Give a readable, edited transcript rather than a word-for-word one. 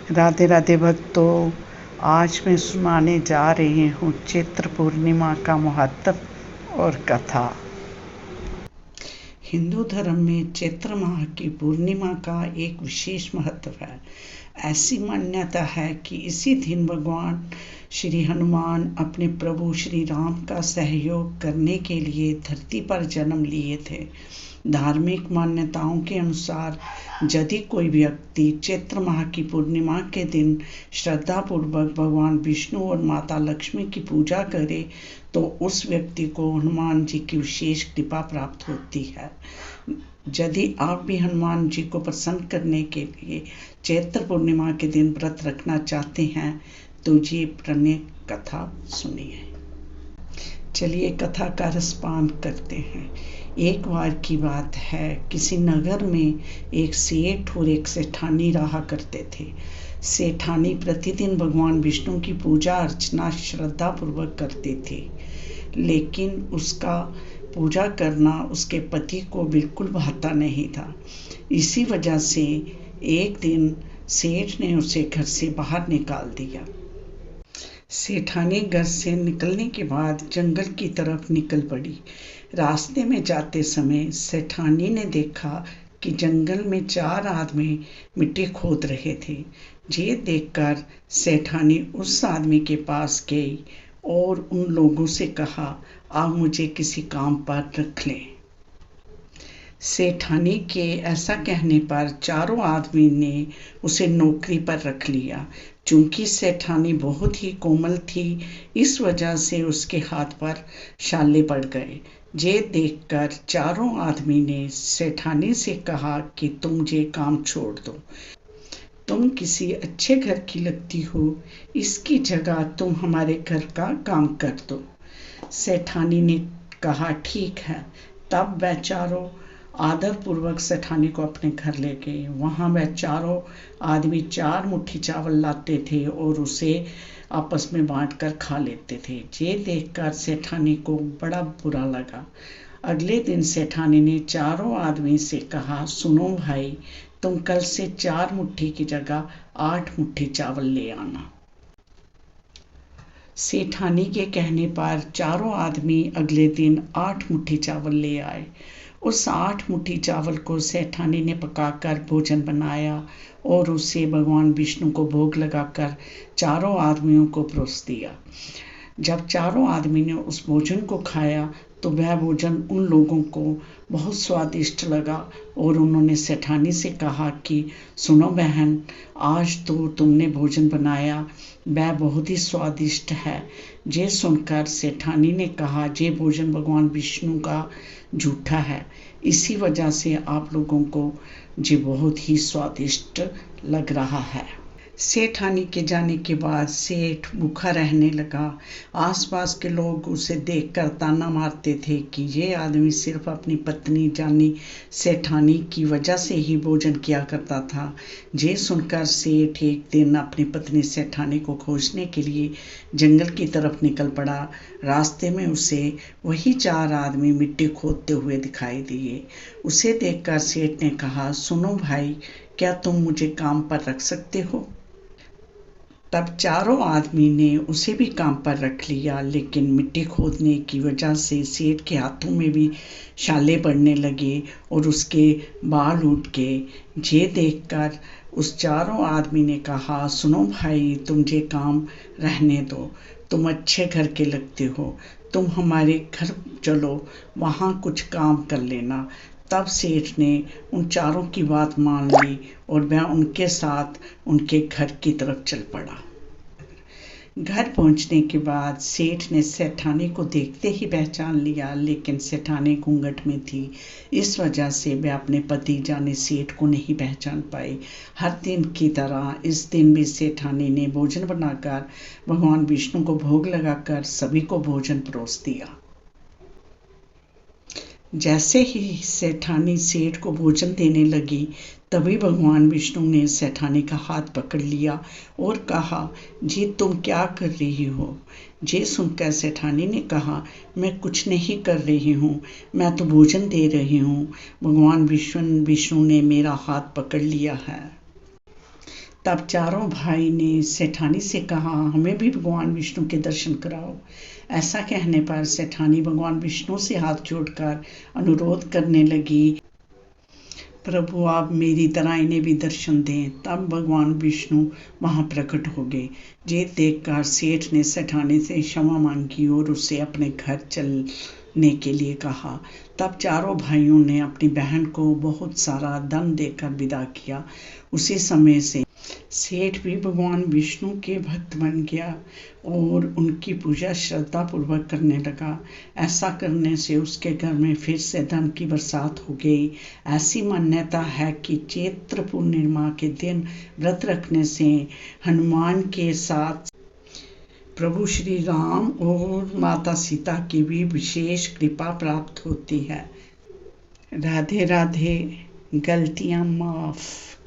राधे राधे भक्तों। आज मैं सुनाने जा रही हूँ चैत्र पूर्णिमा का महत्व और कथा। हिंदू धर्म में चैत्र माह की पूर्णिमा का एक विशेष महत्व है। ऐसी मान्यता है कि इसी दिन भगवान श्री हनुमान अपने प्रभु श्री राम का सहयोग करने के लिए धरती पर जन्म लिए थे। धार्मिक मान्यताओं के अनुसार यदि कोई व्यक्ति चैत्र माह की पूर्णिमा के दिन श्रद्धापूर्वक भगवान विष्णु और माता लक्ष्मी की पूजा करे तो उस व्यक्ति को हनुमान जी की विशेष कृपा प्राप्त होती है। यदि आप भी हनुमान जी को प्रसन्न करने के लिए चैत्र पूर्णिमा के दिन व्रत रखना चाहते हैं तो ये प्रणय कथा सुनिए। चलिए कथा का रसपान करते हैं। एक बार की बात है, किसी नगर में एक सेठ और एक सेठानी रहा करते थे। सेठानी प्रतिदिन भगवान विष्णु की पूजा अर्चना श्रद्धा पूर्वक करते थे, लेकिन उसका पूजा करना उसके पति को बिल्कुल भाता नहीं था। इसी वजह से एक दिन सेठ ने उसे घर से बाहर निकाल दिया। सेठानी घर से निकलने के बाद जंगल की तरफ निकल पड़ी। रास्ते में जाते समय सेठानी ने देखा कि जंगल में 4 आदमी मिट्टी खोद रहे थे। ये देखकर सेठानी उस आदमी के पास गई और उन लोगों से कहा, आप मुझे किसी काम पर रख लें। सेठानी के ऐसा कहने पर चारों आदमी ने उसे नौकरी पर रख लिया। चूंकि सेठानी बहुत ही कोमल थी, इस वजह से उसके हाथ पर छाले पड़ गए। ये देखकर चारों आदमी ने सेठानी से कहा कि तुम ये काम छोड़ दो, तुम किसी अच्छे घर की लगती हो, इसकी जगह तुम हमारे घर का काम कर दो। सेठानी ने कहा, ठीक है। तब वह चारों आदरपूर्वक सेठानी को अपने घर ले गए। वहाँ वह चारों आदमी 4 मुट्ठी चावल लाते थे और उसे आपस में बांटकर खा लेते थे। ये देखकर सेठानी को बड़ा बुरा लगा। अगले दिन सेठानी ने चारों आदमी से कहा, सुनो भाई, तुम कल से 4 मुट्ठी की जगह 8 मुट्ठी चावल ले आना। सेठानी के कहने पर चारों आदमी अगले दिन 8 मुट्ठी चावल ले आए। उस 8 मुट्ठी चावल को सेठानी ने पकाकर भोजन बनाया और उसे भगवान विष्णु को भोग लगाकर चारों आदमियों को परोस दिया। जब चारों आदमी ने उस भोजन को खाया तो वह भोजन उन लोगों को बहुत स्वादिष्ट लगा और उन्होंने सेठानी से कहा कि सुनो बहन, आज तो तुमने भोजन बनाया, वह बहुत ही स्वादिष्ट है। ये सुनकर सेठानी ने कहा, ये भोजन भगवान विष्णु का झूठा है, इसी वजह से आप लोगों को ये बहुत ही स्वादिष्ट लग रहा है। सेठानी के जाने के बाद सेठ भूखा रहने लगा। आसपास के लोग उसे देखकर ताना मारते थे कि ये आदमी सिर्फ अपनी पत्नी जानी सेठानी की वजह से ही भोजन किया करता था। ये सुनकर सेठ एक दिन अपनी पत्नी सेठानी को खोजने के लिए जंगल की तरफ निकल पड़ा। रास्ते में उसे वही 4 आदमी मिट्टी खोदते हुए दिखाई दिए। उसे देखकर सेठ ने कहा, सुनो भाई, क्या तुम मुझे काम पर रख सकते हो? तब चारों आदमी ने उसे भी काम पर रख लिया, लेकिन मिट्टी खोदने की वजह से सेठ के हाथों में भी छाले पड़ने लगे और उसके बाल उठ गए। ये देखकर उस चारों आदमी ने कहा, सुनो भाई, तुम ये काम रहने दो, तुम अच्छे घर के लगते हो, तुम हमारे घर चलो, वहाँ कुछ काम कर लेना। तब सेठ ने उन चारों की बात मान ली और वह उनके साथ उनके घर की तरफ चल पड़ा। घर पहुंचने के बाद सेठ ने सेठानी को देखते ही पहचान लिया, लेकिन सेठानी घूंघट में थी, इस वजह से वह अपने पति जाने सेठ को नहीं पहचान पाई। हर दिन की तरह इस दिन भी सेठानी ने भोजन बनाकर भगवान विष्णु को भोग लगाकर सभी को भोजन परोस दिया। जैसे ही सेठानी सेठ को भोजन देने लगी, तभी भगवान विष्णु ने सेठानी का हाथ पकड़ लिया और कहा, जी तुम क्या कर रही हो? ये सुनकर सेठानी ने कहा, मैं कुछ नहीं कर रही हूँ, मैं तो भोजन दे रही हूँ। भगवान विष्णु ने मेरा हाथ पकड़ लिया है। तब चारों भाई ने सेठानी से कहा, हमें भी भगवान विष्णु के दर्शन कराओ। ऐसा कहने पर सेठानी भगवान विष्णु से हाथ जोड़कर अनुरोध करने लगी, प्रभु आप मेरी तरह इन्हें भी दर्शन दें। तब भगवान विष्णु वहां प्रकट हो गए। ये देखकर सेठ ने सेठानी से क्षमा मांगी और उसे अपने घर चलने के लिए कहा। तब चारों भाइयों ने अपनी बहन को बहुत सारा धन देकर विदा किया। उसी समय से सेठ भी भगवान विष्णु के भक्त बन गया और उनकी पूजा श्रद्धा पूर्वक करने लगा। ऐसा करने से उसके घर में फिर से धन की बरसात हो गई। ऐसी मान्यता है कि चैत्र पूर्णिमा के दिन व्रत रखने से हनुमान के साथ प्रभु श्री राम और माता सीता की भी विशेष कृपा प्राप्त होती है। राधे राधे। गलतियाँ माफ।